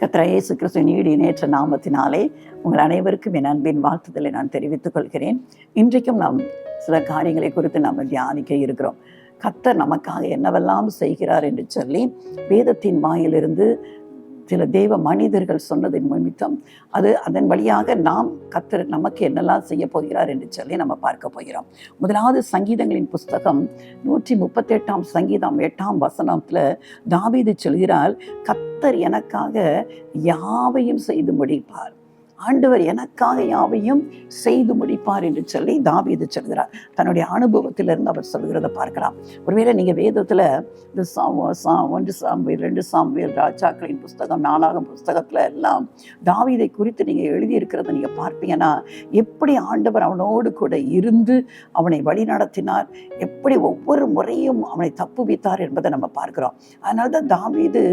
கர்த்தர் இயேசு கிறிஸ்துவின் ஈடு இணையற்ற நாமத்தினாலே உங்கள் அனைவருக்கும் என் அன்பின் வாழ்த்துதலை நான் தெரிவித்துக் கொள்கிறேன். இன்றைக்கும் நாம் சில காரியங்களை குறித்து நாம் தியானிக்க இருக்கிறோம். கர்த்தர் நமக்காக என்னவெல்லாம் செய்கிறார் என்று சொல்லி வேதத்தின் வாயிலிருந்து சில தேவ மனிதர்கள் சொன்னதின் நிமித்தம் அதன் வழியாக நாம் கர்த்தர் நமக்கு என்னெல்லாம் செய்ய போகிறார் என்று சொல்லி நம்ம பார்க்க போகிறோம். முதலாவது சங்கீதங்களின் புஸ்தகம் 138 சங்கீதம் 8 வசனத்துல தாவீது சொல்கிறார், கர்த்தர் எனக்காக யாவையும் செய்து முடிப்பார். ஆண்டவர் எனக்காக யாவையும் செய்து முடிப்பார் என்று சொல்லி தாவீது சொல்கிறார். தன்னுடைய அனுபவத்திலிருந்து அவர் சொல்கிறத பார்க்கலாம். ஒருவேளை நீங்க வேதத்துல இந்த 1 சாமுவேல் 2 சாமுவேல் ராஜாக்களின் புஸ்தகம் 4 புஸ்தகத்துல எல்லாம் தாவீதை குறித்து நீங்க எழுதியிருக்கிறத நீங்க பார்ப்பீங்கன்னா, எப்படி ஆண்டவர் அவனோடு கூட இருந்து அவனை வழி நடத்தினார், எப்படி ஒவ்வொரு முறையும் அவனை தப்புவித்தார் என்பதை நம்ம பார்க்கிறோம். அதனால்தான் தாவீது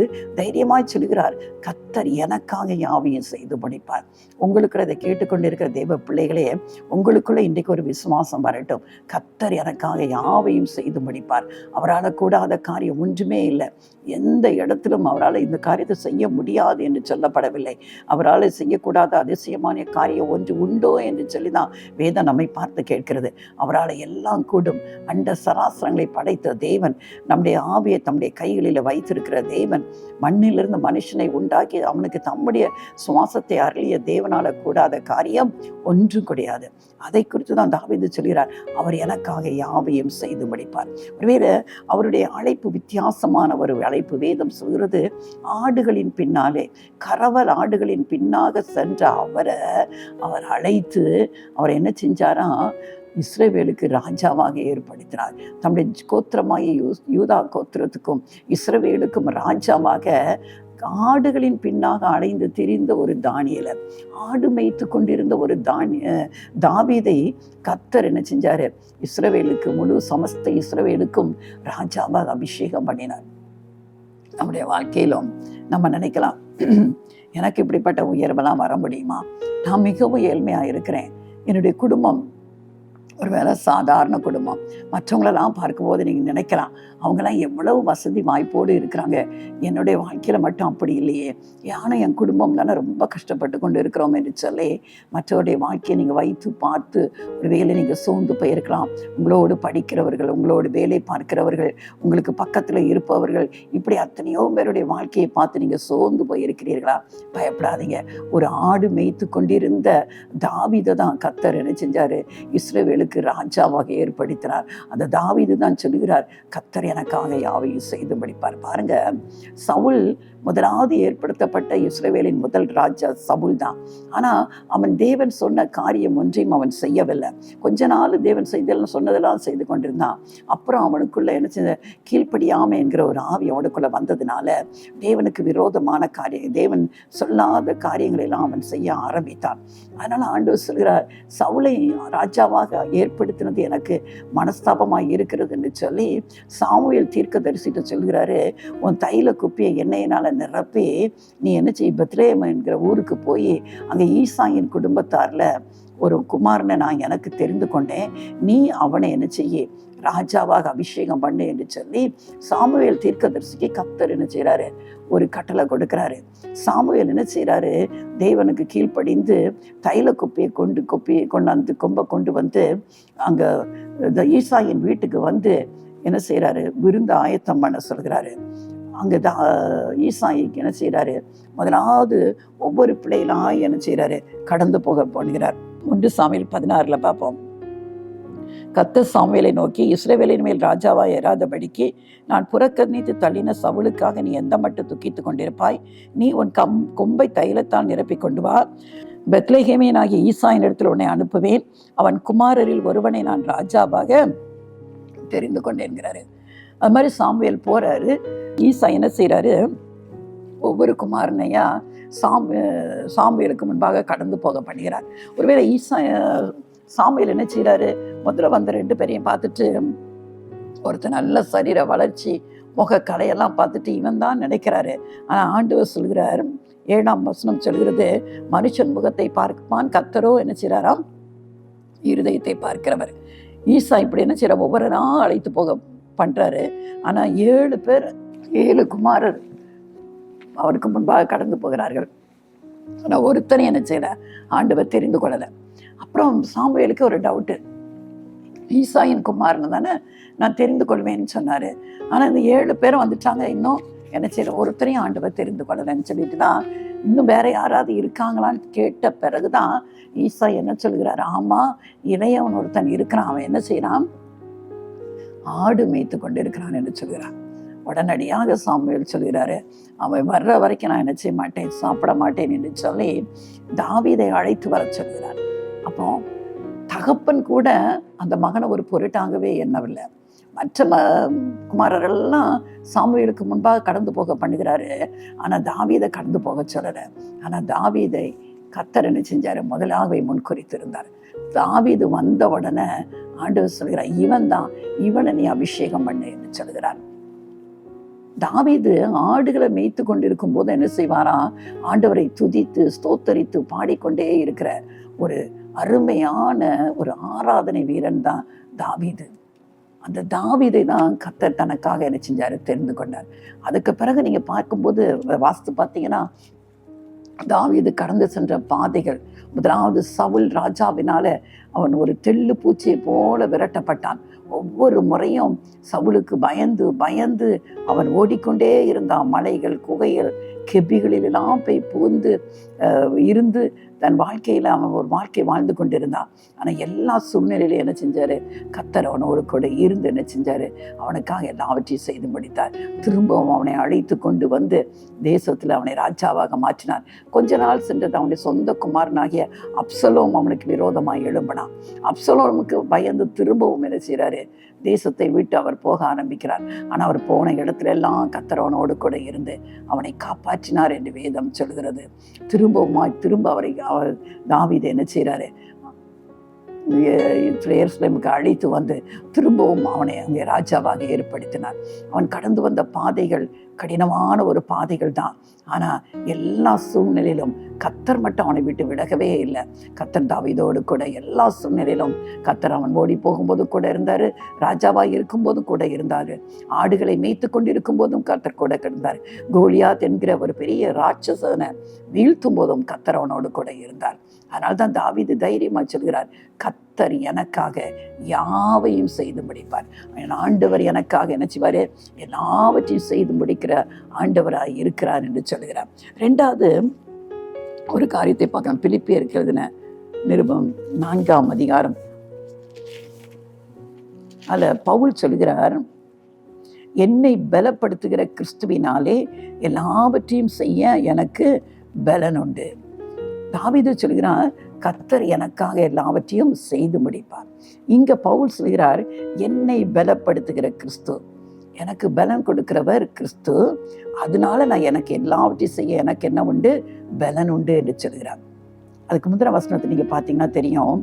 தைரியமாய் சொல்கிறார், கர்த்தர் எனக்காக யாவையும் செய்து முடிப்பார். உங்களுக்குள்ள இதை கேட்டுக்கொண்டிருக்கிற தேவ பிள்ளைகளே, உங்களுக்குள்ள இன்றைக்கு ஒரு விசுவாசம் வரட்டும். கர்த்தர் எனக்காக யாவையும் செய்து முடிப்பார். அவரால் கூடாத காரியம் ஒன்றுமே இல்லை. எந்த இடத்திலும் அவரால் இந்த காரியத்தை செய்ய முடியாது என்று சொல்லப்படவில்லை. அவரால் செய்யக்கூடாத அதிசயமான காரியம் ஒன்று உண்டோ என்று சொல்லி தான் வேதம் நம்மை பார்த்து கேட்கிறது. அவரால் எல்லாம் கூடும். அண்ட சராசரங்களை படைத்த தேவன், நம்முடைய ஆவியை தம்முடைய கைகளில் வைத்திருக்கிற தேவன், மண்ணிலிருந்து மனுஷனை உண்டாக்கி அவனுக்கு தம்முடைய சுவாசத்தை அருளிய தேவனால கூடாத காரியம் ஒன்றும் கிடையாது. அதை குறித்து தான் தாவீது சொல்கிறார், அவர் எனக்காக யாவையும் செய்து முடிப்பார். ஒருவேளை அவருடைய அழைப்பு வித்தியாசமான ஒரு அழைப்பு. வேதம் சொல்கிறது, ஆடுகளின் பின்னாலே, கரவல் ஆடுகளின் பின்னாக சென்ற அவர் அழைத்து அவர் என்ன செஞ்சாரா, இஸ்ரவேலுக்கு ராஜாவாக ஏற்படுத்தினார். தம்முடைய கோத்திரமாகிய யூதா கோத்திரத்துக்கும் இஸ்ரவேலுக்கும் ராஜாவாக ஆடுகளின் பின்னாக அடைந்து திரிந்த ஒரு தானியேலை, ஆடு மேய்த்து கொண்டிருந்த ஒரு தாவீதை கர்த்தர் என்ன செஞ்சாரு, இஸ்ரவேலுக்கு முழு சமஸ்த இஸ்ரவேலுக்கும் ராஜாவாக அபிஷேகம் பண்ணினார். நம்முடைய வாழ்க்கையிலும் நம்ம நினைக்கலாம், எனக்கு இப்படிப்பட்ட உயர்வெல்லாம் வர முடியுமா? நான் மிகவும் ஏழ்மையாக இருக்கிறேன். என்னுடைய குடும்பம் ஒருவேளை சாதாரண குடும்பம். மற்றவங்களெல்லாம் பார்க்கும்போது நீங்கள் நினைக்கலாம், அவங்கெல்லாம் எவ்வளவு வசதி வாய்ப்போடு இருக்கிறாங்க, என்னுடைய வாழ்க்கையில் மட்டும் அப்படி இல்லையே, ஏன்னா என் குடும்பம் தானே ரொம்ப கஷ்டப்பட்டு கொண்டு இருக்கிறோம் என்று சொல்லி மற்றவருடைய வாழ்க்கையை நீங்கள் வைத்து பார்த்து ஒரு வேலை நீங்கள் சோர்ந்து போயிருக்கலாம். உங்களோடு படிக்கிறவர்கள், உங்களோடு வேலை பார்க்கிறவர்கள், உங்களுக்கு பக்கத்தில் இருப்பவர்கள், இப்படி அத்தனையோ பேருடைய வாழ்க்கையை பார்த்து நீங்கள் சோர்ந்து போயிருக்கிறீர்களா? பயப்படாதீங்க. ஒரு ஆடு மேய்த்து கொண்டிருந்த தாவீதை தான் கர்த்தர் என்ன செஞ்சாரு, இஸ்ரவேலுக்கு ராஜாவாக ஏற்படுத்தினார். அந்த தாவீது தான் சொல்லுகிறார், கர்த்தர் எனக்காக யாவையும் செய்து முடிப்பார். பாருங்க, சவுல் முதலாவது ஏற்படுத்தப்பட்ட இஸ்ரவேலின் முதல் ராஜா சவுல் தான். ஆனா அவன் தேவன் சொன்ன காரியம் ஒன்றையும் அவன் செய்யவில்லை. கொஞ்ச நாள் தேவன் சொன்னதெல்லாம் செய்து கொண்டிருந்தான். அப்புறம் அவனுக்குள்ள என்ன செஞ்ச, கீழ்ப்படியாமை என்கிற ஒரு ஆவி அவனுக்குள்ள வந்ததுனால தேவனுக்கு விரோதமான காரியம், தேவன் சொல்லாத காரியங்களை எல்லாம் அவன் செய்ய ஆரம்பித்தான். அதனால ஆண்டவர் சொல்கிறார், சவுலை ராஜாவாக ஏற்படுத்தினது எனக்கு மனஸ்தாபமாக இருக்கிறது என்று சொல்லி சாமுவேல் தீர்க்கதரிசிட்ட சொல்கிறாரு, உன் தைல குப்பியை எண்ணெயினால நிரப்பி நீ என்ன செய், பெத்லெஹேம் என்கிற ஊருக்கு போய் அங்கே ஈசாயின் குடும்பத்தாரில் ஒரு குமாரனை நான் எனக்கு தெரிந்து கொண்டேன், நீ அவனை என்ன செய்ய, ராஜாவாக அபிஷேகம் பண்ணு என்று சொல்லி சாமுவேல் தீர்க்கதரிசிக்கு கர்த்தர் என்ன செய்கிறாரு, ஒரு கட்டளை கொடுக்கிறாரு. சாமுவேல் என்ன செய்கிறாரு, தேவனுக்கு கீழ்ப்படிந்து தைல குப்பையை கொம்பை கொண்டு வந்து அங்கே ஈசாயின் வீட்டுக்கு வந்து என்ன செய்கிறாரு, விருந்து ஆயத்தம் பண்ண சொல்கிறாரு. அங்கே ஈசாயிக்கு என்ன செய்கிறாரு, முதலாவது ஒவ்வொரு பிள்ளைகளாக என்ன செய்கிறாரு, கடந்து போக பண்ணுகிறார். 1 சாமுவேல் 16 பார்ப்போம். கர்த்தர் சாமுவேலை நோக்கி, இஸ்ரவேலின் மேல் ராஜாவாய் ஏறாதபடிக்கு நான் புறக்கணித்து தள்ளின சவுலுக்காக நீ எந்த மட்டும் துக்கித்து கொண்டிருப்பாய்? நீ உன் கொம்பை தைலத்தால் நிரப்பி கொண்டு வா. பெத்லெஹேமியனாகிய ஈசாயின் இடத்தில் உன்னை அனுப்புவேன். அவன் குமாரரில் ஒருவனை நான் ராஜாவாக தெரிந்து கொண்டேன்கிறாரு. அது மாதிரி சாமுவேல் போறாரு. ஈசா என்ன செய்யறாரு, ஒவ்வொரு குமாரனையா சாமுவேலுக்கு முன்பாக கடந்து போக பண்ணுகிறார். ஒருவேளை சாமுவேல் என்ன செய்யறாரு, முதல்ல வந்த 2 பேரையும் பார்த்துட்டு, ஒருத்தர் நல்ல சரீர வளர்ச்சி, முக கலையெல்லாம் பார்த்துட்டு இவன் தான் நினைக்கிறாரு. ஆனால் ஆண்டவர் சொல்கிறார், 7ஆம் வசனம் சொல்கிறது, மனுஷன் முகத்தை பார்ப்பான், கர்த்தரோ என்ன செய்யறாராம், இருதயத்தை பார்க்கிறவர். ஈசா இப்படி என்ன செய்யற, ஒவ்வொரு நாள் அழைத்து போக பண்றாரு. ஆனால் 7 குமாரர் அவருக்கு முன்பாக கடந்து போகிறார்கள். ஆனால் ஒருத்தனை என்ன செய்யலை, ஆண்டவர் தெரிந்து கொள்ளலை. அப்புறம் சாமுவேலுக்கு ஒரு டவுட்டு, ஈசாயின் குமாரனை தானே நான் தெரிந்து கொள்வேன்னு சொன்னார். ஆனால் இந்த 7 பேரும் வந்துட்டாங்க, இன்னும் என்ன செய்யற, ஒருத்தரையும் ஆண்டவர் தெரிந்து கொள்ளலைன்னு சொல்லிட்டு தான் இன்னும் வேற யாராவது இருக்காங்களான்னு கேட்ட பிறகுதான் ஈசா என்ன சொல்கிறார், ஆமாம் இளையவன் ஒருத்தன் இருக்கிறான், அவன் என்ன செய்யறான், ஆடு மேய்த்து கொண்டு இருக்கிறான் என்று சொல்கிறான். உடனடியாக சாமுவேல் சொல்கிறாரு, அவன் வர்ற வரைக்கும் நான் என்ன செய்ய மாட்டேன், சாப்பிட மாட்டேன் என்று சொல்லி தாவீதை அழைத்து வர சொல்கிறார். அப்போ தகப்பன் கூட அந்த மகனை ஒரு பொருட்டாகவே எண்ணவில்லை. மற்ற குமாரர்கள்லாம் சாமுவேலுக்கு முன்பாக கடந்து போக பண்ணுகிறாரு, ஆனால் தாவீதை கடந்து போக சொல்லலை. ஆனால் தாவீதை கர்த்தர் என்ன செஞ்சாரு, முதலாகவே முன்குறித்திருந்தார். தாவீது வந்த உடனே ஆண்டவர் சொல்கிறார், இவன் தான், இவனை நீ அபிஷேகம் பண்ணு என்று சொல்கிறார். தாவீது ஆடுகளை மேய்த்து கொண்டிருக்கும் போது என்ன செய்வாரா, ஆண்டவரை துதித்து ஸ்தோத்தரித்து பாடிக்கொண்டே இருக்கிற ஒரு அருமையான ஒரு ஆராதனை வீரன் தான் தாவீது. அந்த தாவீதை தான் கர்த்தர் தனக்காக என்ன செஞ்சாரு, தெரிந்து கொண்டார். அதுக்கு பிறகு நீங்க பார்க்கும்போது வாஸ்து பார்த்தீங்கன்னா, தாவீது கடந்து சென்ற பாதைகள், முதலாவது சவுல் ராஜாவினால அவன் ஒரு தெள்ளு பூச்சியை போல விரட்டப்பட்டான். ஒவ்வொரு முறையும் சவுலுக்கு பயந்து பயந்து அவன் ஓடிக்கொண்டே இருந்தான். மலைகள், குகைகள், கெபிகளிலெல்லாம் போய் புகுந்து இருந்து தன் வாழ்க்கையில் அவன் ஒரு வாழ்க்கை வாழ்ந்து கொண்டிருந்தான். ஆனால் எல்லா சூழ்நிலையிலும் என்ன செஞ்சார், கர்த்தர் அவனோடு கூட இருந்து என்ன செஞ்சார், அவனுக்காக எல்லாவற்றையும் செய்து முடித்தார். திரும்பவும் அவனை அழைத்து கொண்டு வந்து தேசத்தில் அவனை ராஜாவாக மாற்றினார். கொஞ்ச நாள் சென்றது அவனுடைய சொந்த குமாரனாகிய அப்சலோம் அவனுக்கு விரோதமாக எழும்பினான். அப்சலோமுக்கு பயந்து திரும்பவும் என்ன செய்கிறாரு, தேசத்தை விட்டு அவர் போக ஆரம்பிக்கிறார். ஆனால் அவர் போன இடத்துல எல்லாம் கர்த்தர் அவனோடு கூட இருந்து அவனை காப்பாற்றினார் என்று வேதம் சொல்கிறது. திரும்ப அவரை தாவீது என்ன செய்கிறாரு, எருசலேமுக்கு அழைத்து வந்து திரும்பவும் அவனை அங்கே ராஜாவாக ஏற்படுத்தினார். அவன் கடந்து வந்த பாதைகள் கடினமான ஒரு பாதைகள் தான். ஆனால் எல்லா சூழ்நிலையிலும் கர்த்தர் மட்டும் அவனை விட்டு விலகவே இல்லை. கர்த்தர் தாவீதோடு கூட எல்லா சூழ்நிலையிலும் கர்த்தர் அவன் ஓடி போகும்போது கூட இருந்தார், ராஜாவாக இருக்கும்போது கூட இருந்தார், ஆடுகளை மேய்த்து கொண்டிருக்கும் போதும் கர்த்தர் கூட இருந்தார், கோலியாத் என்கிற ஒரு பெரிய ராட்சசனை வீழ்த்தும் போதும் கர்த்தர் அவனோடு கூட இருந்தார். அதனால தான் தாவீது தைரியமாக சொல்கிறார், கர்த்தர் எனக்காக யாவையும் செய்து முடிப்பார். ஆண்டவர் எனக்காக என்ன செய்வார், எல்லாவற்றையும் செய்து முடிக்கிற ஆண்டவராக இருக்கிறார் என்று சொல்கிறார். 2வது ஒரு காரியத்தை பார்க்கலாம். பிலிப்பியருக்கு எழுதின நிருபம் 4ஆம் அதிகாரம், அதில் பவுல் சொல்கிறார், என்னை பலப்படுத்துகிற கிறிஸ்துவினாலே எல்லாவற்றையும் செய்ய எனக்கு பலன் உண்டு. தாவீது சொல்கிறார், கர்த்தர் எனக்காக எல்லாவற்றையும் செய்து முடிப்பார். இங்க பவுல் சொல்கிறார், என்னை பலப்படுத்துகிற கிறிஸ்து, எனக்கு பலன் கொடுக்கிறவர் கிறிஸ்து, அதனால நான் எனக்கு எல்லாவற்றையும் செய்ய எனக்கு என்ன உண்டு, பலன் உண்டு என்று சொல்கிறார். அதுக்கு முந்தின வசனத்தை நீங்க பார்த்தீங்கன்னா தெரியும்,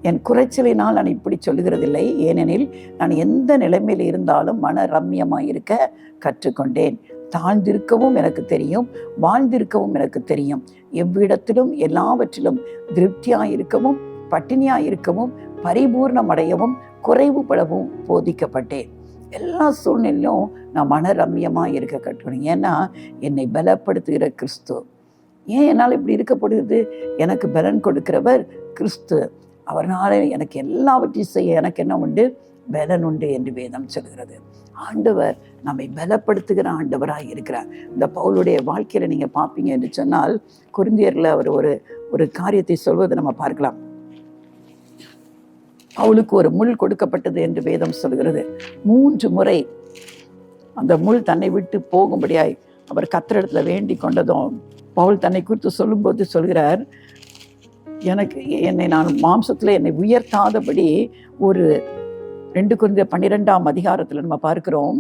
என் குறைச்சலினால் நான் இப்படி சொல்லுகிறதில்லை, ஏனெனில் நான் எந்த நிலைமையில் இருந்தாலும் மன ரம்யமாக இருக்க கற்றுக்கொண்டேன். தாழ்ந்திருக்கவும் எனக்கு தெரியும், வாழ்ந்திருக்கவும் எனக்கு தெரியும். எவ்விடத்திலும் எல்லாவற்றிலும் திருப்தியாயிருக்கவும் பட்டினியாயிருக்கவும் பரிபூர்ணம் அடையவும் குறைவுபடவும் போதிக்கப்பட்டேன். எல்லா சூழ்நிலையிலும் நான் மனரம்யமாக இருக்க கற்றுக்கணும். ஏன்னா என்னை பலப்படுத்துகிற கிறிஸ்து. ஏன் என்னால் இப்படி இருக்கப்படுகிறது, எனக்கு பலன் கொடுக்கிறவர் கிறிஸ்து, அவரால் எனக்கு எல்லாவற்றையும் செய்ய எனக்கு என்ன உண்டு, பலன் உண்டு என்று வேதம் சொல்கிறது. ஆண்டவர் நம்மை பலப்படுத்துகிற ஆண்டவராக இருக்கிறார். இந்த பவுலுடைய வாழ்க்கையில் நீங்கள் பார்ப்பீங்க என்று சொன்னால், கொரிந்தியரில் அவர் ஒரு காரியத்தை சொல்வதை நம்ம பார்க்கலாம். பவுலுக்கு ஒரு முள் கொடுக்கப்பட்டது என்று வேதம் சொல்கிறது. 3 முறை அந்த முள் தன்னை விட்டு போகும்படியாய் அவர் கர்த்தரிடத்துல வேண்டி கொண்டதும், பவுல் தன்னை குறித்து சொல்லும்போது சொல்கிறார், என்னை நான் மாம்சத்தில் என்னை உயர்த்தாதபடி ஒரு 2 கொரிந்தியர் 12ஆம் அதிகாரத்தில் நம்ம பார்க்கிறோம்,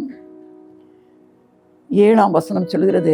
7ஆம் வசனம் சொல்கிறது,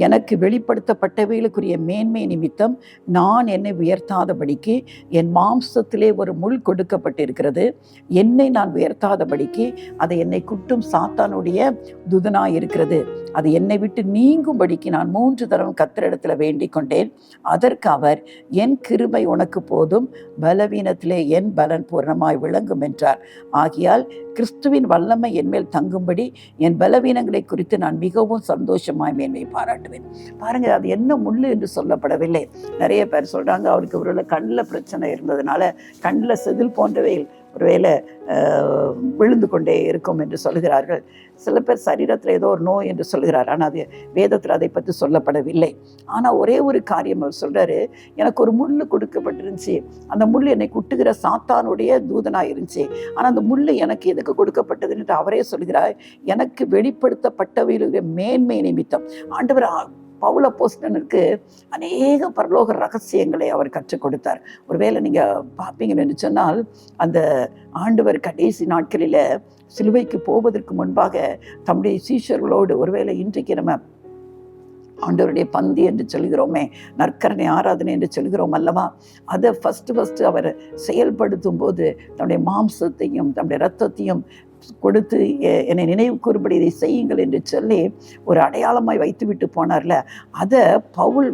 எனக்கு வெளிப்படுத்தப்பட்டவைகளுக்குரிய மேன்மை நிமித்தம் நான் என்னை உயர்த்தாதபடிக்கு என் மாம்சத்திலே ஒரு முள் கொடுக்கப்பட்டிருக்கிறது. என்னை நான் உயர்த்தாதபடிக்கு அதை என்னை குட்டும் சாத்தானுடைய துதனாய் இருக்கிறது. அது என்னை விட்டு நீங்கும்படிக்கு நான் 3 தரம் கர்த்தரிடத்தில் வேண்டிக் கொண்டேன். அதற்கு அவர், என் கிருபை உனக்கு போதும், பலவீனத்திலே என் பலன் பூரணமாய் விளங்கும் என்றார். ஆகையால் கிறிஸ்துவின் வல்லமை என்மேல் தங்கும்படி என் பலவீனங்களை குறித்து நான் மிகவும் சந்தோஷமாய் மேன்மை பாராட்டுவேன். பாருங்க, அது என்ன முள்ளு என்று சொல்லப்படவில்லை. நிறைய பேர் சொல்றாங்க அவருக்கு ஒருவேளை கண்ணில் பிரச்சனை இருந்ததுனால கண்ணில் செதில் போன்றவை ஒருவேளை விழுந்து கொண்டே இருக்கும் என்று சொல்கிறார்கள். சில பேர் சரீரத்தில் ஏதோ ஒரு நோய் என்று சொல்கிறார். ஆனால் அது வேதத்தில் அதை பற்றி சொல்லப்படவில்லை. ஆனால் ஒரே ஒரு காரியம் அவர் சொல்றாரு, எனக்கு ஒரு முள் கொடுக்கப்பட்டிருந்துச்சு, அந்த முள் என்னை குட்டுகிற சாத்தானுடைய தூதனாக இருந்துச்சு, ஆனால் அந்த முள் எனக்கு எதுக்கு கொடுக்கப்பட்டது என்று அவரே சொல்கிறார், எனக்கு வெளிப்படுத்தப்பட்டவைகளுடைய மேன்மை நிமித்தம். ஆண்டவர் பவுல் அப்போஸ்தலனுக்கு அநேக பரலோக ரகசியங்களை அவர் கற்றுக் கொடுத்தார். ஒருவேளை நீங்கள் பார்ப்பீங்கன்னு சொன்னால், அந்த ஆண்டவர் கடைசி நாட்களில் சிலுவைக்கு போவதற்கு முன்பாக தம்முடைய சீஷர்களோடு, ஒருவேளை இன்றைக்கு நம்ம ஆண்டவருடைய பந்தி என்று சொல்கிறோமே, நற்கரணை ஆராதனை என்று சொல்கிறோம் அல்லவா, அதை ஃபஸ்ட்டு அவர் செயல்படுத்தும் போது தன்னுடைய மாம்சத்தையும் தன்னுடைய இரத்தத்தையும் கொடுத்து என்னை நினைவு கூறும்படி இதை செய்யுங்கள் என்று சொல்லி ஒரு அடையாளமாய் வைத்து விட்டு போனார்ல, அதை பவுல்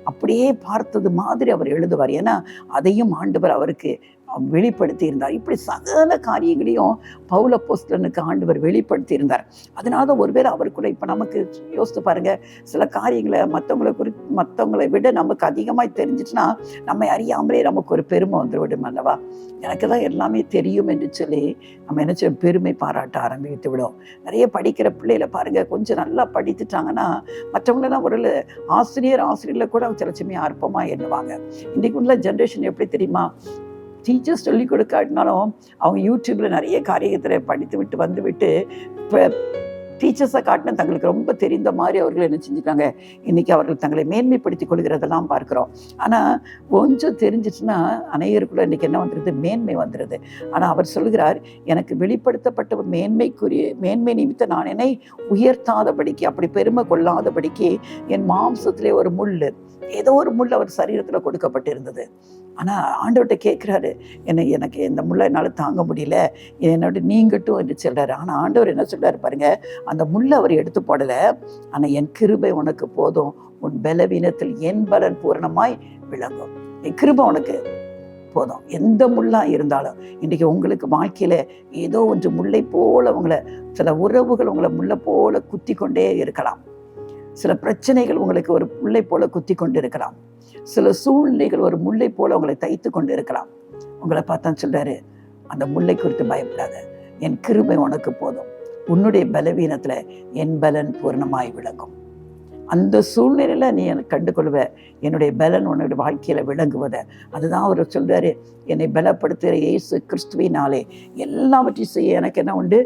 அப்படியே பார்த்தது மாதிரி அவர் எழுதுவார். ஏன்னா அதையும் ஆண்டவர் அவருக்கு வெளிப்படுத்தி இருந்தார். இப்படி சகல காரியங்களையும் பவுல் அப்போஸ்தலனுக்கு ஆண்டவர் வெளிப்படுத்தி இருந்தார். அதனால தான் ஒருவேளை அவருக்குள்ள இப்போ நமக்கு யோசித்து பாருங்க, சில காரியங்களை மற்றவங்களை விட நமக்கு அதிகமாக தெரிஞ்சிச்சுன்னா நம்மை அறியாமலே நமக்கு ஒரு பெருமை வந்துவிடும் அல்லவா. எனக்கு தான் எல்லாமே தெரியும் என்று சொல்லி நம்ம என்ன பெருமை பாராட்ட ஆரம்பித்து விடும். நிறைய படிக்கிற பிள்ளைகளை பாருங்க, கொஞ்சம் நல்லா படித்துட்டாங்கன்னா மற்றவங்களெல்லாம் ஒரு ஆசிரியர்ல கூட சில சமயம் அற்பமாக எண்ணுவாங்க. இன்றைக்கு உள்ள ஜென்ரேஷன் எப்படி தெரியுமா, டீச்சர்ஸ் சொல்லிக் கொடுக்காட்டினாலும் அவங்க யூடியூப்பில் நிறைய காரியத்தில் படித்து விட்டு வந்துவிட்டு இப்போ டீச்சர்ஸை காட்டினா தங்களுக்கு ரொம்ப தெரிந்த மாதிரி அவர்கள் என்ன செஞ்சுட்டாங்க, இன்றைக்கி அவர்கள் தங்களை மேன்மைப்படுத்திக் கொள்கிறதெல்லாம் பார்க்குறோம். ஆனால் கொஞ்சம் தெரிஞ்சிச்சுன்னா அநேகருக்குள்ள இன்றைக்கி என்ன வந்துடுது, மேன்மை வந்துடுது. ஆனால் அவர் சொல்கிறார், எனக்கு வெளிப்படுத்தப்பட்ட மேன்மை நிமித்தம் நான் என்னை உயர்த்தாதபடிக்கு, அப்படி பெருமை கொள்ளாதபடிக்கு என் மாம்சத்திலே ஒரு முள், ஏதோ ஒரு முள் அவர் சரீரத்தில் கொடுக்கப்பட்டிருந்தது. ஆனால் ஆண்டவர்கிட்ட கேட்குறாரு, எனக்கு இந்த முள்ளை என்னால் தாங்க முடியல, என்னோட நீங்கட்டும் என்று சொல்கிறாரு. ஆனால் ஆண்டவர் என்ன சொல்கிறாரு பாருங்க, அந்த முள்ளை அவர் எடுத்து போடலை. ஆனால் என் கிருபை உனக்கு போதும், உன் பலவீனத்தில் என் பலன் பூரணமாய் விளங்கும். என் கிருபை உனக்கு போதும். எந்த முள்ளாக இருந்தாலும் இன்றைக்கி உங்களுக்கு வாழ்க்கையில் ஏதோ ஒன்று முல்லை போல சில உறவுகள் உங்களை முல்லை போல குத்தி கொண்டே இருக்கலாம். சில பிரச்சனைகள் உங்களுக்கு ஒரு முல்லை போல குத்தி கொண்டு இருக்கலாம். சில சூழ்நிலைகள் ஒரு முல்லை போல உங்களை தைத்து கொண்டு இருக்கலாம். உங்களை பார்த்தா சொல்றாரு, அந்த முல்லை குறித்து பயப்படாத, என் கிருபை உனக்கு போதும், உன்னுடைய பலவீனத்துல என் பலன் பூர்ணமாய் விளங்கும். அந்த சூழ்நிலையில நீ எனக்கு கண்டுகொள்வ, என்னுடைய பலன் உன்னுடைய வாழ்க்கையில விளங்குவத. அதுதான் அவர் சொல்றாரு, என்னை பலப்படுத்துகிற இயேசு கிறிஸ்துவினாலே எல்லாவற்றையும் செய்ய எனக்கு என்ன உண்டு,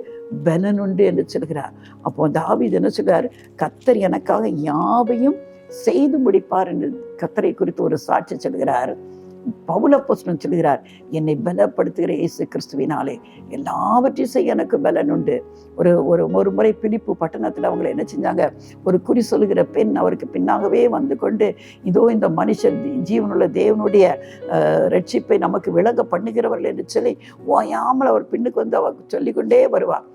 பலன் உண்டு என்று சொல்கிறார். அப்போ தாவீது என்ன சொல்றார், கர்த்தர் எனக்காக யாவையும் செய்து முடிப்பார் என்று கர்த்தரை குறித்து ஒரு சாட்சி சொல்கிறார். பவுல் அப்போஸ்தலன் சொல்கிறார், என்னை பலப்படுத்துகிற இயேசு கிறிஸ்துவினாலே எல்லாவற்றையும் செய்ய எனக்கு பலன் உண்டு. ஒரு முறை பிலிப்பு பட்டணத்தில் அவங்களை என்ன செஞ்சாங்க, ஒரு குறி சொல்லுகிற பெண் அவருக்கு பின்னாகவே வந்து கொண்டு, இதோ இந்த மனுஷன் ஜீவனுள்ள தேவனுடைய ரட்சிப்பை நமக்கு விளங்க பண்ணுகிறவர்கள் என்று சொல்லி ஓயாமல் அவர் பின்னுக்கு வந்து அவர் சொல்லிக்கொண்டே வருவார்.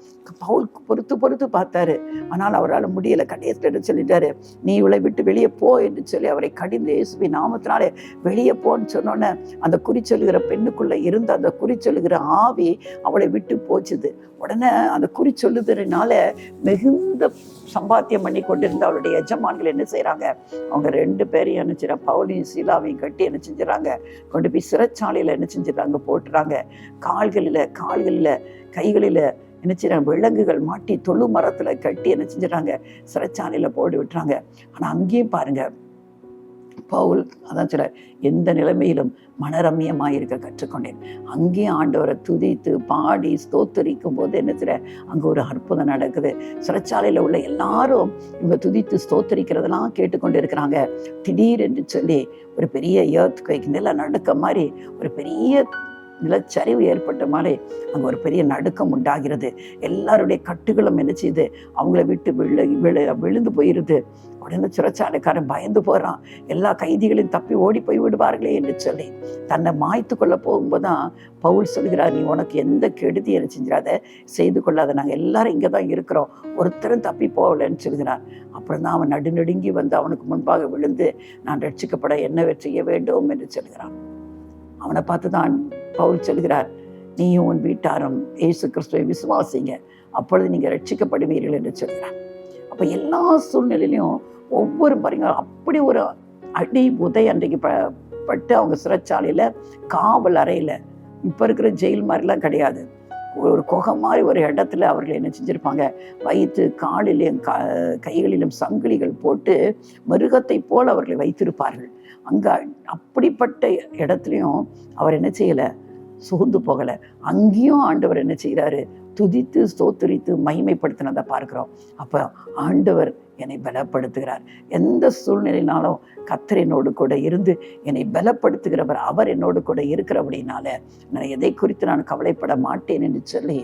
பவுல் பொறுத்து பார்த்தாரு, ஆனால் அவரால் முடியலை. கடைசியில் சொல்லிட்டாரு, நீ இவளை விட்டு வெளியே போ என்று சொல்லி அவரை கடிந்து இயேசுவின் நாமத்தினாலே வெளியே போன்னு சொன்னோன்னே அந்த குறி சொல்லுகிற பெண்ணுக்குள்ள இருந்த அந்த குறி சொல்லுகிற ஆவி அவளை விட்டு போச்சுது. உடனே அந்த குறி சொல்லுதனால மிகுந்த சம்பாத்தியம் பண்ணி கொண்டிருந்த அவளுடைய எஜமான்கள் என்ன செய்யறாங்க, அவங்க 2 பேரையும் என்ன செய்யறாங்க, பவுலையும் சீலாவையும் கட்டி என்ன செஞ்சுறாங்க, கொண்டு போய் சிறைச்சாலையில என்ன செஞ்சிடறாங்க, போட்டுறாங்க. கால்களில் கைகளில் என்ன செய்யறாங்க, விலங்குகள் மாட்டி தொழு மரத்துல கட்டி என்ன செஞ்சிடறாங்க, சிறைச்சாலையில போட்டு விட்டுறாங்க. ஆனா அங்கேயும் பாருங்க, பவுல் அதான் சொல்றார், எந்த நிலைமையிலும் மனரம்யமாக இருக்க கற்றுக்கொண்டேன். அங்கேயும் ஆண்டவரை துதித்து பாடி ஸ்தோத்தரிக்கும் போது என்ன செய்ற, அங்கே ஒரு அற்புதம் நடக்குது. சிறைச்சாலையில் உள்ள எல்லாரும் இவங்க துதித்து ஸ்தோத்தரிக்கிறதெல்லாம் கேட்டுக்கொண்டு இருக்கிறாங்க. திடீரென்று சொல்லி ஒரு பெரிய எர்த்குவேக், நில நடுக்க மாதிரி ஒரு பெரிய நிலச்சரிவு ஏற்பட்ட மாதிரி அங்கே ஒரு பெரிய நடுக்கம் உண்டாகிறது. எல்லாருடைய கட்டுகளும் என்ன செய்யுது, அவங்கள விட்டு விழுந்து போயிருது. உடனே சிறைச்சாலைக்காரன் பயந்து போகிறான். எல்லா கைதிகளையும் தப்பி ஓடி போய் விடுவார்களே என்று சொல்லி தன்னை மாய்த்து கொள்ள போகும்போது தான் பவுல் சொல்கிறார், நீ உனக்கு எந்த கெடுதி என்ன செஞ்சிடாத, செய்து கொள்ளாத, நாங்கள் எல்லாரும் இங்கே தான் இருக்கிறோம், ஒருத்தரும் தப்பி போகலன்னு சொல்கிறார். அப்புறம் தான் அவன் நடுநடுங்கி வந்து அவனுக்கு முன்பாக விழுந்து, நான் ரட்சிக்கப்பட என்ன செய்ய வேண்டும் என்று சொல்கிறான். அவனை பார்த்து தான் பவுல் சொல்கிறார், நீயும் உன் வீட்டாரும் இயேசு கிறிஸ்துவை விசுவாசிங்க, அப்பொழுது நீங்கள் ரட்சிக்கப்படுவீர்கள் என்று சொல்கிறார். அப்போ எல்லா சூழ்நிலையிலையும் ஒவ்வொரு பாருங்க, அப்படி ஒரு அடி உதை அன்றைக்கு பட்டு அவங்க சிறைச்சாலையில் காவல் அறையில், இப்போ இருக்கிற ஜெயில் மாதிரிலாம் கிடையாது, ஒரு குகை மாதிரி ஒரு இடத்துல அவர்கள் என்ன செஞ்சுருப்பாங்க, வயிற்று காலிலும் கைகளிலும் சங்கிலிகள் போட்டு மிருகத்தை போல் அவர்களை வைத்திருப்பார்கள். அங்கே அப்படிப்பட்ட இடத்துலையும் அவர் என்ன செய்யலை, சோர்ந்து போகலை. அங்கேயும் ஆண்டவர் என்ன செய்கிறாரு, துதித்து ஸ்தோத்திரித்து மகிமைப்படுத்தினதை பார்க்கிறோம். அப்போ ஆண்டவர் என்னை பலப்படுத்துகிறார். எந்த சூழ்நிலையினாலும் கர்த்தர் என்னோடு கூட இருந்து என்னை பலப்படுத்துகிறவர், அவர் என்னோடு கூட இருக்கிறபடினால நான் எதை குறித்து நான் கவலைப்பட மாட்டேன் என்று சொல்லி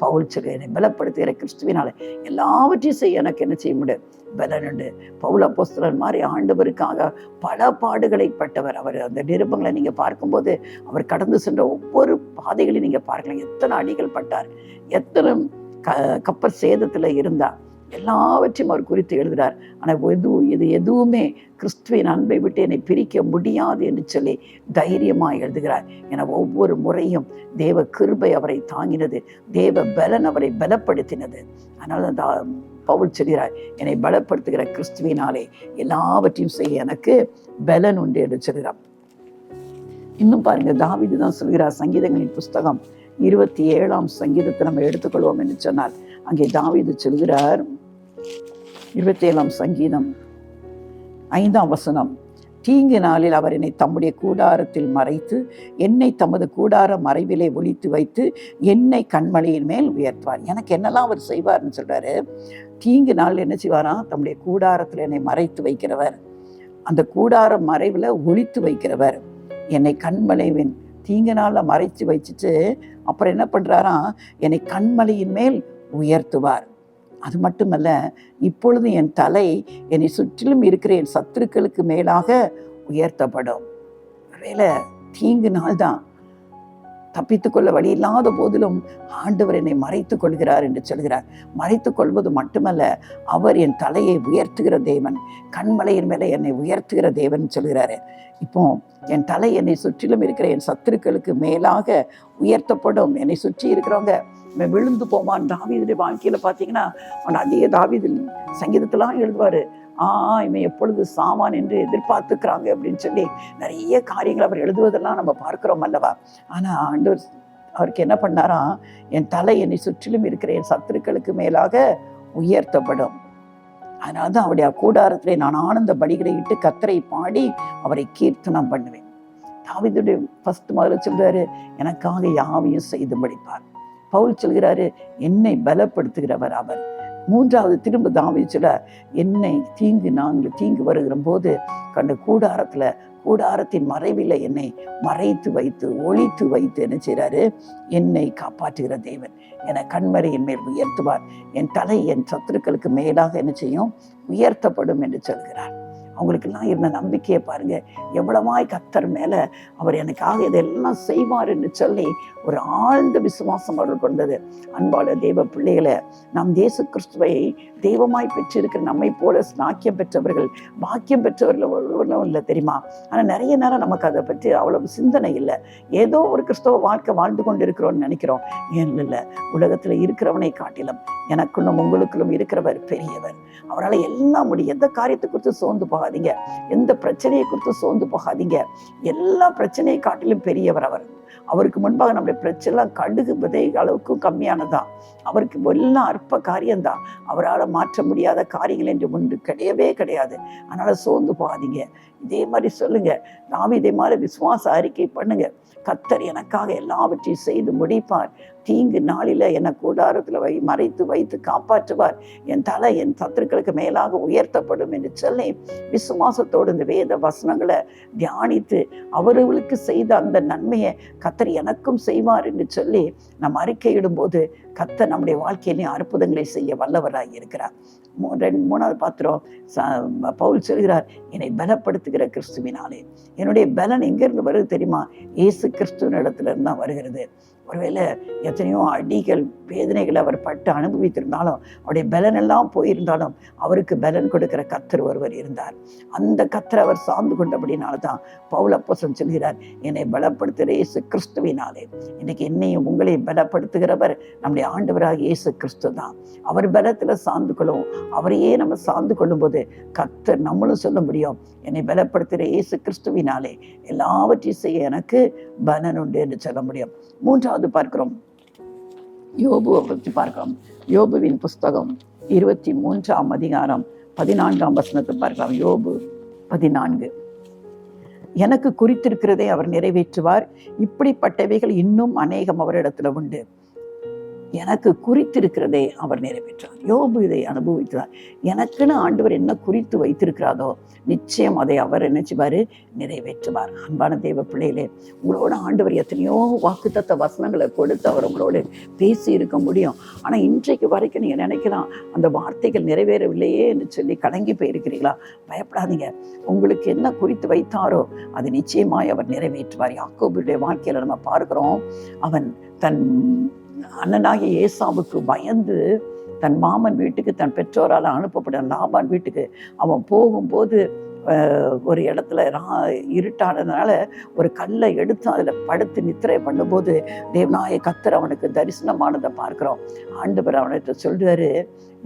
பவுல் சொல்லி, என்னை பலப்படுத்துகிற கிறிஸ்துவினால எல்லாவற்றையும் செய்ய எனக்கு என்ன செய்ய முடியும், பலனுண்டு. பவுல் அப்போஸ்தலர் மாதிரி ஆண்டவருக்காக பல பாடுகளை பட்டவர். அவர் அந்த நிருபங்களை நீங்கள் பார்க்கும்போது அவர் கடந்து சென்ற ஒவ்வொரு பாதைகளையும் நீங்கள் பார்க்கலாம். எத்தனை அடிகள் பட்டார், எத்தனை கப்பல் சேதத்தில் இருந்தார், எல்லாவற்றையும் அவர் குறித்து எழுதுகிறார். ஆனால் இது எதுவுமே கிறிஸ்துவின் அன்பை விட்டு என்னை பிரிக்க முடியாது என்று சொல்லி தைரியமாக எழுதுகிறார். என ஒவ்வொரு முறையும் தேவ கிருபை அவரை தாங்கினது, தேவ பலன் அவரை பலப்படுத்தினது. அதனால பவுல் சொல்கிறார், என்னை பலப்படுத்துகிற கிறிஸ்துவினாலே எல்லாவற்றையும் செய்ய எனக்கு பலன் உண்டு என்று சொல்கிறார். இன்னும் பாருங்க, தாவீது தான் சொல்கிறார், சங்கீதங்களின் புஸ்தகம் 27ஆம் சங்கீதத்தை நம்ம எடுத்துக்கொள்வோம் என்று சொன்னால் அங்கே தாவீது சொல்கிறார், 27ஆம் சங்கீதம் 5ஆம் வசனம், தீங்கு நாளில் அவர் என்னை தம்முடைய கூடாரத்தில் மறைத்து என்னை தமது கூடார மறைவிலே ஒளித்து வைத்து என்னை கண்மலையின் மேல் உயர்த்துவார். எனக்கு என்னெல்லாம் அவர் செய்வார்னு சொல்றாரு. தீங்கு நாள் என்ன செய்வாராம், தம்முடைய கூடாரத்தில் என்னை மறைத்து வைக்கிறவர், அந்த கூடார மறைவில் ஒளித்து வைக்கிறவர், என்னை கண்மலைவின் தீங்கு நாளில் மறைச்சு வச்சுட்டு அப்புறம் என்ன பண்ணுறாராம், என்னை கண்மலையின் மேல் உயர்த்துவார். அது மட்டுமல்ல, இப்பொழுது என் தலை என்னை சுற்றிலும் இருக்கிற என் சத்துருக்களுக்கு மேலாக உயர்த்தப்படும். ஒருவேளை தீங்கு நாள் தான், தப்பித்துக்கொள்ள வழி இல்லாத போதிலும் ஆண்டவர் என்னை மறைத்து கொள்கிறார் என்று சொல்கிறார். மறைத்து கொள்வது மட்டுமல்ல, அவர் என் தலையை உயர்த்துகிற தேவன், கண்மலையின் மேலே என்னை உயர்த்துகிற தேவன் சொல்கிறாரு. இப்போ என் தலை என்னை சுற்றிலும் இருக்கிற என் சத்துருக்களுக்கு மேலாக உயர்த்தப்படும். என்னை சுற்றி இருக்கிறவங்க விழுந்து போவான். தாவீதுடைய வாழ்க்கையில பார்த்தீங்கன்னா அவன் அதிக தாவீது சங்கீதத்தெல்லாம் எழுதுவாரு, இவன் எப்பொழுது சாவான் என்று எதிர்பார்த்துக்கிறாங்க அப்படின்னு சொல்லி நிறைய காரியங்கள் அவர் எழுதுவதெல்லாம் நம்ம பார்க்கிறோம் அல்லவா. ஆனால் ஆண்டவர் அவருக்கு என்ன பண்ணாராம், என் தலை என்னை சுற்றிலும் இருக்கிற என் சத்துருக்களுக்கு மேலாக உயர்த்தப்படும். அதனால தான் அவருடைய கூடாரத்திலே நான் ஆனந்த பலிகளை இட்டு கர்த்தரை பாடி அவரை கீர்த்தனம் பண்ணுவேன். தாவீதுடைய முதல்ல சொல்றாரு, எனக்காக யாவையும் செய்து முடிப்பார். பவுல் சொல்கிறாரு, என்னை பலப்படுத்துகிறவர் அவர். மூன்றாவது திரும்ப தாவீது சொல்ல, என்னை தீங்கு வருகிற போது கண்ட கூடாரத்தின் மறைவில் என்னை மறைத்து வைத்து ஒளித்து வைத்து என்ன செய்கிறாரு, என்னை காப்பாற்றுகிற தேவன், என கண்மறையின் மேல் உயர்த்துவார். என் தலை என் சத்துருக்களுக்கு மேலாக என்ன செய்யும், உயர்த்தப்படும் என்று சொல்கிறார். அவங்களுக்கெல்லாம் இருந்த நம்பிக்கையை பாருங்க, எவ்வளவாய் கர்த்தர் மேல அவர் எனக்காக இதெல்லாம் செய்வார் என்று சொல்லி ஒரு ஆழ்ந்த விசுவாசம் அவர்கள் கொண்டது. அன்பான தேவ பிள்ளைகளை, நாம் இயேசு கிறிஸ்துவை தெய்வமாய் பெற்றிருக்கிற நம்மை போல ஸ்நாக்கியம் பெற்றவர்கள், பாக்கியம் பெற்றவர்களும் இல்லை தெரியுமா. ஆனால் நிறைய நேரம் நமக்கு அதை பற்றி அவ்வளவு சிந்தனை இல்லை. ஏதோ ஒரு கிறிஸ்தவ வாழ்க்கை வாழ்ந்து கொண்டு இருக்கிறோம்னு நினைக்கிறோம். ஏன் இல்லை, உலகத்தில் இருக்கிறவனை காட்டிலும் எனக்குள்ளும் உங்களுக்குள்ளும் இருக்கிறவர் பெரியவர். அவரால் எல்லாம் முடியும். எந்த காரியத்தை குறித்து சோர்ந்து போகாதீங்க, எந்த பிரச்சனையை குறித்து சோர்ந்து போகாதீங்க. எல்லா பிரச்சனையை காட்டிலும் பெரியவர் அவர். அவருக்கு முன்பாக நம்முடைய பிரச்சனைலாம் கடுகு விதை அளவுக்கும் கம்மியானதான். அவருக்கு எல்லாம் அற்ப காரியம்தான். அவரால் மாற்ற முடியாத காரியங்கள் என்று ஒன்று கிடையவே கிடையாது. அதனால சோர்ந்து போகாதீங்க. இதே மாதிரி சொல்லுங்க, நாம இதே மாதிரி விசுவாச அறிக்கை பண்ணுங்க. கர்த்தர் எனக்காக எல்லாவற்றையும் செய்து முடிப்பார். தீங்கு நாளில் என்னை கூடாரத்தில் மறைத்து வைத்து காப்பாற்றுவார். என் தலை என் சத்துருக்களுக்கு மேலாக உயர்த்தப்படும் என்று சொல்லி விசுவாசத்தோடு இந்த வேத வசனங்களை தியானித்து அவர்களுக்கு செய்த அந்த நன்மையை கர்த்தர் எனக்கும் செய்வார் என்று சொல்லி நம்ம அறிக்கையிடும் போது கர்த்தர் நம்முடைய வாழ்க்கையிலேயும் அற்புதங்களை செய்ய வல்லவராக இருக்கிறார். மூணாவது பாத்திரம் பவுல் சொல்கிறார், என்னை பலப்படுத்துகிற கிறிஸ்துவினாலே. என்னுடைய பலன் எங்கிருந்து வருது தெரியுமா? இயேசு கிறிஸ்துவின் இடத்துல இருந்து தான் வருகிறது. ஒருவேளை எத்தனையோ அடிகள் வேதனைகளை அவர் பட்டு அனுபவித்திருந்தாலும், அவருடைய பலன் எல்லாம் போயிருந்தாலும் அவருக்கு பலன் கொடுக்கிற கர்த்தர் ஒருவர் இருந்தார். அந்த கர்த்தர் அவர் சார்ந்து கொண்டபடினால்தான் பவுல் அப்போஸ்தலன் சொல்கிறார், என்னை பலப்படுத்துகிற இயேசு கிறிஸ்துவினாலே. இன்னைக்கு என்னையும் உங்களையும் பலப்படுத்துகிறவர் நம்முடைய ஆண்டவராக இயேசு கிறிஸ்து தான். அவர் பலத்துல சார்ந்து கொள்ளும். அவரையே நம்ம சார்ந்து கொள்ளும் போது கர்த்தர் நம்மளும் சொல்ல முடியும், என்னை பலப்படுத்துகிற இயேசு கிறிஸ்துவினாலே எல்லாவற்றையும் செய்ய எனக்கு பலன் உண்டு என்று சொல்ல முடியும். மூன்றாவது பார்க்கிறோம், யோபுவை பற்றி பார்க்கிறோம். யோபுவின் புஸ்தகம் 23ஆம் அதிகாரம் 14ஆம் வசனத்தை பார்க்கலாம். யோபு 14. எனக்கு குறித்திருக்கிறதை அவர் நிறைவேற்றுவார், இப்படிப்பட்டவைகள் இன்னும் அநேகம் அவரிடத்துல உண்டு. எனக்கு குறித்திருக்கிறதை அவர் நிறைவேற்றார். யோபு இதை அனுபவித்தார். எனக்குன்னு ஆண்டவர் என்ன குறித்து வைத்திருக்கிறாரோ நிச்சயம் அதை அவர் நினைச்சுவாரு, நிறைவேற்றுவார். அன்பான தேவ பிள்ளைகளே, உங்களோட ஆண்டவர் எத்தனையோ வாக்குத்தத்த வசனங்களை கொடுத்து அவர் உங்களோட பேசி இருக்க முடியும். ஆனால் இன்றைக்கு வரைக்கும் நீங்கள் நினைக்கலாம், அந்த வார்த்தைகள் நிறைவேறவில்லையே என்று சொல்லி கலங்கி போயிருக்கிறீங்களா? பயப்படாதீங்க. உங்களுக்கு என்ன குறித்து வைத்தாரோ அது நிச்சயமாய் அவர் நிறைவேற்றுவார். யாக்கோபுடைய வாழ்க்கையில நம்ம பார்க்கிறோம், அவன் தன் அண்ணனாகிய ஏசாவுக்கு பயந்து தன் மாமன் வீட்டுக்கு, தன் பெற்றோரால் அனுப்பப்பட்ட லாபான் வீட்டுக்கு அவன் போகும்போது ஒரு இடத்துல இருட்டானதுனால ஒரு கல்லை எடுத்து அதில் படுத்து நித்திரை பண்ணும்போது தேவனாய கர்த்தர் அவனுக்கு தரிசனமானதை பார்க்கிறோம். ஆண்டவர் அவன்கிட்ட சொல்றாரு,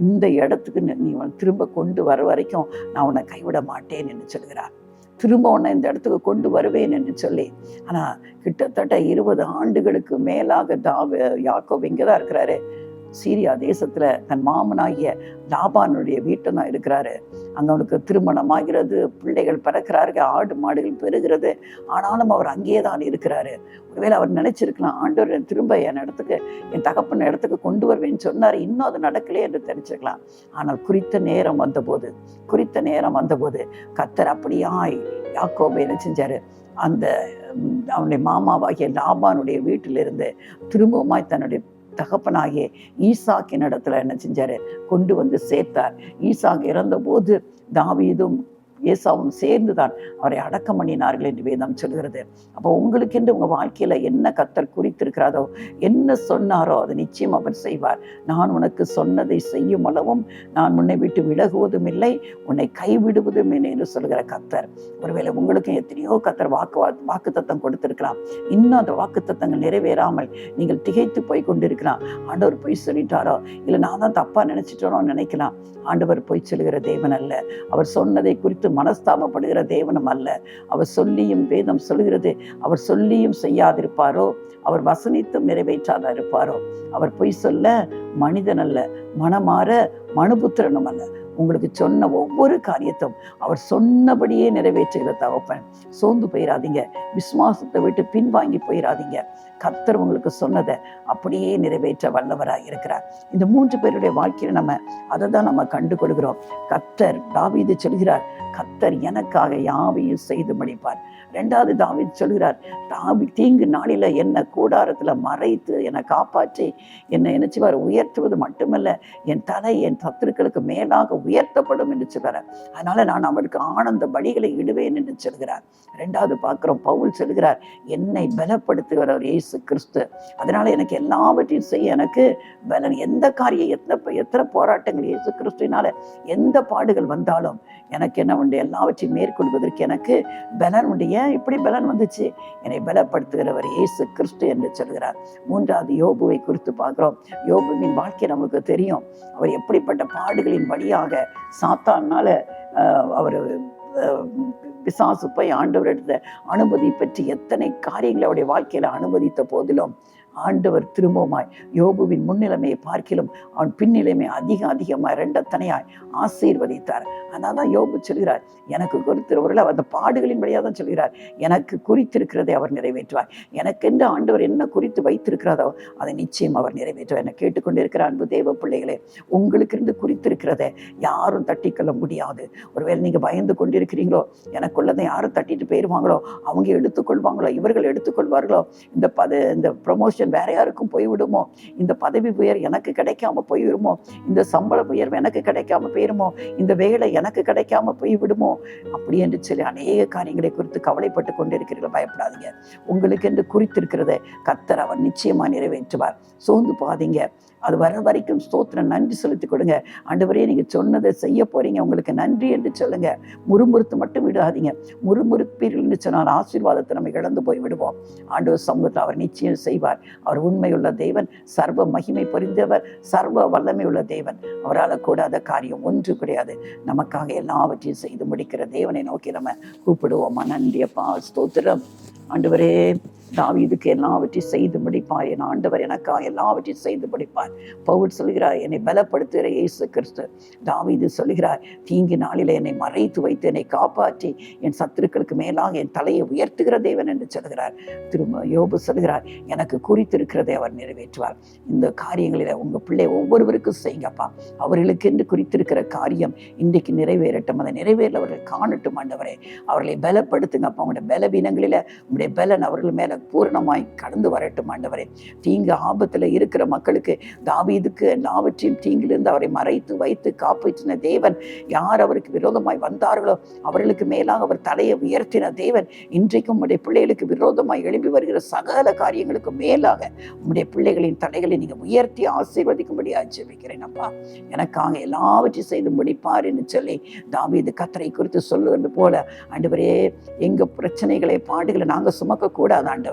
இந்த இடத்துக்கு நீ திரும்ப கொண்டு வர வரைக்கும் நான் உன்னை கைவிட மாட்டேன் என்று சொல்கிறார். திரும்ப உன்னை இந்த இடத்துக்கு கொண்டு வருவேன் என்று சொல்லி. ஆனால் கிட்டத்தட்ட 20 ஆண்டுகளுக்கு மேலாக யாக்கோபு இங்கே தான் இருக்கிறாரு. சீரியா தேசத்துல தன் மாமனாகிய லாபானுடைய வீட்டில் தான் இருக்கிறாரு. அங்கே அவனுக்கு திருமணம் ஆகிறது, பிள்ளைகள் பிறக்கிறார்கள், ஆடு மாடுகள் பெறுகிறது. ஆனாலும் அவர் அங்கேயே தான் இருக்கிறாரு. ஒருவேளை அவர் நினைச்சிருக்கலாம், ஆண்டவர் திரும்ப என் இடத்துக்கு, என் தகப்பன் இடத்துக்கு கொண்டு வருவேன்னு சொன்னார், இன்னும் அது நடக்கலையே என்று தெரிஞ்சுக்கலாம். ஆனால் குறித்த நேரம் வந்தபோது கர்த்தர் அப்படியாய் யாக்கோபை என்ன செஞ்சாரு, அந்த அவனுடைய மாமாவாகிய லாபானுடைய வீட்டிலிருந்து திரும்பவுமாய் தன்னுடைய தகப்பனாகிய ஈசாக்கின் இடத்துல என்ன செஞ்சாரு, கொண்டு வந்து சேர்த்தார். ஈசாக் இறந்த போது தாவீதும் ஏசாவும் சேர்ந்துதான் அவரை அடக்கம் பண்ணினார்கள் என்று வேதம் சொல்கிறது. அப்போ உங்களுக்கு என்று உங்க வாழ்க்கையில என்ன கர்த்தர் குறித்திருக்கிறாரோ, என்ன சொன்னாரோ அதை நிச்சயம் அவர் செய்வார். நான் உனக்கு சொன்னதை செய்யும் அளவும் நான் உன்னை விட்டு விலகுவதும் இல்லை, உன்னை கைவிடுவதும் இல்லை என்று சொல்கிற கர்த்தர். ஒருவேளை உங்களுக்கு எத்தனையோ கர்த்தர் வாக்கு தத்தம் கொடுத்திருக்கலாம். இன்னும் அந்த வாக்கு தத்தங்கள் நிறைவேறாமல் நீங்கள் திகைத்து போய் கொண்டிருக்கலாம். ஆண்டவர் பொய் சொல்லிட்டாரோ, இல்லை நான் தான் தப்பா நினைச்சிட்டோனோ நினைக்கலாம். ஆண்டவர் பொய் சொல்லுகிற தேவன் அல்ல. அவர் சொன்னதை குறித்து மனஸ்தாபப்படுகிற தேவனும் அல்ல. அவர் சொல்லியும், வேதம் சொல்கிறது, அவர் சொல்லியும் செய்யாதிருப்பாரோ, அவர் வசனித்தும் நிறைவேற்றாத இருப்பாரோ. அவர் பொய் சொல்ல மனிதன் அல்ல, மனமாற மனுபுத்திரனும் அல்ல. உங்களுக்கு சொன்ன ஒவ்வொரு காரியத்தும் அவர் சொன்னபடியே நிறைவேற்றுகிற தகப்பன். சோர்ந்து போயிடாதீங்க, விசுவாசத்தை விட்டு பின்வாங்கி போயிடாதீங்க. கர்த்தர் உங்களுக்கு சொன்னதை அப்படியே நிறைவேற்ற வல்லவராக இருக்கிறார். இந்த 3 பேருடைய வாழ்க்கையில நம்ம அதை தான் நம்ம கண்டு கொள்கிறோம். கர்த்தர், தாவீது சொல்கிறார், கர்த்தர் எனக்காக யாவையும் செய்து முடிப்பார். 2வது தாவீது சொல்கிறார், தீங்கு நாளில என்னை கூடாரத்துல மறைத்து என்னை காப்பாற்றி என்னை நினைச்சுவார் உயர்த்துவது மட்டுமல்ல, என் தலை என் சத்துருக்களுக்கு மேலாக உயர்த்தப்படும் என்று சொல்கிறார். அதனால நான் அவருக்கு ஆனந்த பலிகளை இடுவேன் என்று சொல்கிறார். 2வது பார்க்கிறோம், பவுல் சொல்கிறார், என்னை பலப்படுத்துகிறவர் இயேசு கிறிஸ்து. அதனால எனக்கு எல்லாவற்றையும் செய்ய எனக்கு பலன். எந்த காரியம், எத்தனை போராட்டங்கள், இயேசு கிறிஸ்துவினால எந்த பாடுகள் வந்தாலும் எனக்கு என்ன உண்டு, எல்லாவற்றையும் மேற்கொள்வதற்கு எனக்கு பலன் உண்டு. ஏன் இப்படி பலன் வந்துச்சு? என்னை பலப்படுத்துகிறவர் இயேசு கிறிஸ்து என்று சொல்கிறார். 3வது யோபுவை குறித்து பார்க்கிறோம். யோபுவின் வாழ்க்கை நமக்கு தெரியும். அவர் எப்படிப்பட்ட பாடுகளின் வழியாக சாத்தானால அவர் பிசாசு போய் ஆண்டவரிடத்தை அனுமதி பற்றி எத்தனை காரியங்களை அவருடைய வாழ்க்கையில அனுமதித்த போதிலும் ஆண்டவர் திரும்பவுமாய் யோபுவின் முன்னிலைமையை பார்க்கிலும் அவன் பின்னிலைமை அதிகமாய் இரண்டத்தனையாய் ஆசீர்வதித்தார். அதனால தான் யோபு சொல்கிறார், எனக்கு குறித்திருவர்கள் அந்த பாடுகளின் வழியாக தான் சொல்கிறார், எனக்கு குறித்திருக்கிறதை அவர் நிறைவேற்றுவார். எனக்கென்று ஆண்டவர் என்ன குறித்து வைத்திருக்கிறதோ அதை நிச்சயம் அவர் நிறைவேற்றுவார். என்னை கேட்டுக்கொண்டிருக்கிற அன்பு தேவ பிள்ளைகளே, உங்களுக்கு இருந்து குறித்திருக்கிறத யாரும் தட்டிக்கொள்ள முடியாது. ஒருவேளை நீங்கள் பயந்து கொண்டிருக்கிறீங்களோ, எனக்குள்ளதை யாரும் தட்டிட்டு போயிடுவாங்களோ, அவங்க எடுத்துக்கொள்வாங்களோ, இவர்கள் எடுத்துக்கொள்வார்களோ, இந்த ப்ரமோஷன் வேற யாருக்கும் போய்விடுமோ, இந்த பதவி உயர் எனக்கு கிடைக்காம போய்விடுமோ, இந்த சம்பள உயர்வு எனக்கு கிடைக்காம போயிருமோ, இந்த வேலை எனக்கு கிடைக்காம போய்விடுமோ, அப்படி என்று சொல்லி அநேக காரியங்களை குறித்து கவலைப்பட்டு கொண்டிருக்கிறீர்கள். பயப்படாதீங்க. உங்களுக்கு என்று குறித்திருக்கிறத கர்த்தர் அவர் நிச்சயமா நிறைவேற்றுவார். சோர்ந்து பாதீங்க. அது வர வரைக்கும் ஸ்தோத்திரம் நன்றி செலுத்தி கொடுங்க. ஆண்டவரே, நீங்கள் சொன்னதை செய்ய போறீங்க, உங்களுக்கு நன்றி என்று சொல்லுங்க. முறுமுறுத்து மட்டும் விடாதீங்க. முறுமுறுப்பீர்கள் என்று சொன்னால் ஆசீர்வாதத்தை நம்ம இழந்து போய் விடுவோம். ஆண்டவர் சமூகத்தில் அவர் நிச்சயம் செய்வார். அவர் உண்மையுள்ள தேவன், சர்வ மகிமை பொறிந்தவர், சர்வ வல்லமை உள்ள தேவன். அவரால் கூடாத காரியம் ஒன்று கிடையாது. நமக்காக எல்லாவற்றையும் செய்து முடிக்கிற தேவனை நோக்கி நம்ம கூப்பிடுவோமா? நன்றி அப்பா, ஸ்தோத்திரம். ஆண்டவரே, தாவீதுக்கு எல்லாவற்றையும் செய்து முடிப்பார். என் ஆண்டவர் எனக்காக எல்லாவற்றையும் செய்து முடிப்பார். பவுல் சொல்கிறார், என்னை பலப்படுத்துகிற இயேசு கிறிஸ்து. தாவீது சொல்கிறார், தீங்கு நாளில் என்னை மறைத்து வைத்து என்னை காப்பாற்றி என் சத்துருக்களுக்கு மேலாக என் தலையை உயர்த்துகிற தேவன் என்று சொல்கிறார். திரும்ப யோபு சொல்கிறார், எனக்கு குறித்திருக்கிறதை அவர் நிறைவேற்றுவார். இந்த காரியங்களில் உங்கள் பிள்ளை ஒவ்வொருவருக்கும் செய்யுங்கப்பா. அவர்களுக்கு என்று குறித்திருக்கிற காரியம் இன்றைக்கு நிறைவேறட்டும். அதை நிறைவேற அவர்கள் காணட்டும். ஆண்டவரே, அவர்களை பலப்படுத்துங்கப்பா. அவங்களுடைய பலவீனங்களில் உங்களுடைய பலன் அவர்கள் மேலே பூரணமாய் கடந்து வரட்டும். ஆண்டவரே, தீங்கு ஆபத்தில் இருக்கிற மக்களுக்கு தாவீதுக்கு எல்லாவற்றையும் தீங்கிலிருந்து அவரை மறைத்து வைத்து காப்பாற்றின தேவன். யார் அவருக்கு விரோதமாய் வந்தார்களோ அவர்களுக்கு மேலாக அவர் தலையை உயர்த்தின தேவன். இன்றைக்கும் உடைய பிள்ளைகளுக்கு விரோதமாய் எழும்பி வருகிற சகல காரியங்களுக்கு மேலாக உடைய பிள்ளைகளின் தலைகளை நீங்கள் உயர்த்தி ஆசீர்வதிக்கும்படியாக ஜெபிக்கிறேன். அப்பா, எனக்காக எல்லாவற்றையும் செய்து முடிப்பார் என்று சொல்லி தாவீது கர்த்தரை குறித்து சொல்லுவது போல, ஆண்டவரே, எங்க பிரச்சனைகளை பாடுகளை நாங்கள் சுமக்க கூடாது. ஆண்டவரே,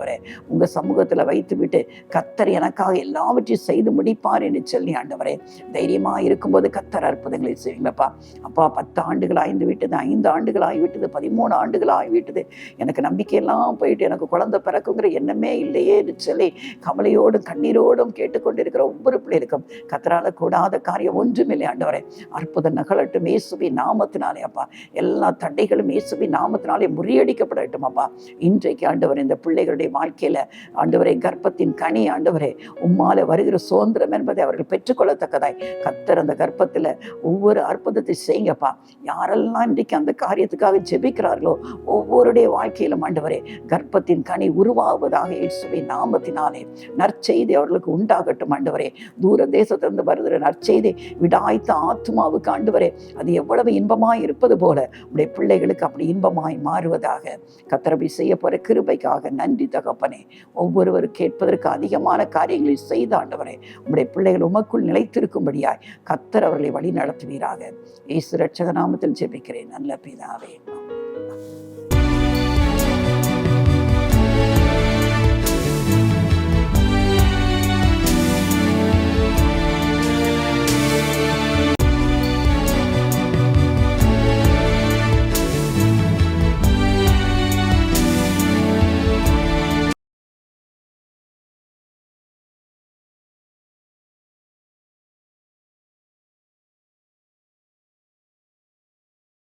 உங்க சமூகத்தில் வைத்து விட்டு கர்த்தர் எனக்காக எல்லாவற்றையும் செய்து முடிப்பார் என்று சொல்லி, ஆண்டவரே, தைரியமா இருக்கும்போது கர்த்தர் அற்புதங்களை செய்யுங்கப்பா. அப்பா, 10 ஆண்டுகள் ஆய்ந்து விட்டது, 5 ஆண்டுகள் ஆகிவிட்டது, 13 ஆண்டுகள் ஆகிவிட்டது, எனக்கு நம்பிக்கையெல்லாம் போயிட்டு எனக்கு குழந்தை பிறக்குங்கிற எண்ணமே இல்லையே என்று சொல்லி கவலையோடும் கண்ணீரோடும் கேட்டுக்கொண்டிருக்கிற ஒவ்வொரு பிள்ளைகளுக்கும் கர்த்தரால கூடாத காரியம் ஒன்றுமில்லை. ஆண்டவரே, அற்புதம் நகலட்டும் இயேசுவின் நாமத்தினாலே. அப்பா, எல்லா தடைகளும் இயேசுவின் நாமத்தினாலே முறியடிக்கப்படட்டும். அப்பா, இன்றைக்கு ஆண்டவர் இந்த பிள்ளைகளுடைய வாழ்க்கையில ஆண்டவரை கர்ப்பத்தின் கனி, ஆண்டவரே, உம்மால வருகிற சுதந்திரம் என்பதை அவர்கள் பெற்றுக்கொள்ளத்தக்கதாய் கர்த்தர் அந்த கர்ப்பத்தில் ஒவ்வொரு அற்புதத்தை செய்யுங்கப்பா. யாரெல்லாம் இன்றைக்கு அந்த காரியத்துக்காக ஜெபிக்கிறார்களோ ஒவ்வொருடைய வாழ்க்கையிலும் ஆண்டவரே கர்ப்பத்தின் கனி உருவாகுவதாக இயேசுவின் நாமத்தினாலே நற்செய்தி அவர்களுக்கு உண்டாகட்டும். ஆண்டவரே, தூர தேசத்திலிருந்து வருகிற நற்செய்தி விடாய்த்த ஆத்துமாவுக்கு ஆண்டவரே அது எவ்வளவு இன்பமாய் இருப்பது போல உடைய பிள்ளைகளுக்கு அப்படி இன்பமாய் மாறுவதாக கர்த்தர் செய்ய போற கிருபைக்காக நன்றி தகப்பனே. ஒவ்வொருவரும் கேட்பதற்கு அதிகமான காரியங்களை செய்த ஆண்டவரே, உம்முடைய பிள்ளைகள் உமக்குள் நிலைத்திருக்கும்படியாய் கர்த்தர் அவர்களை வழி நடத்துவீராக. இயேசு ரட்சக நாமத்தில் ஜெபிக்கிறேன் நல்ல பிதாவே.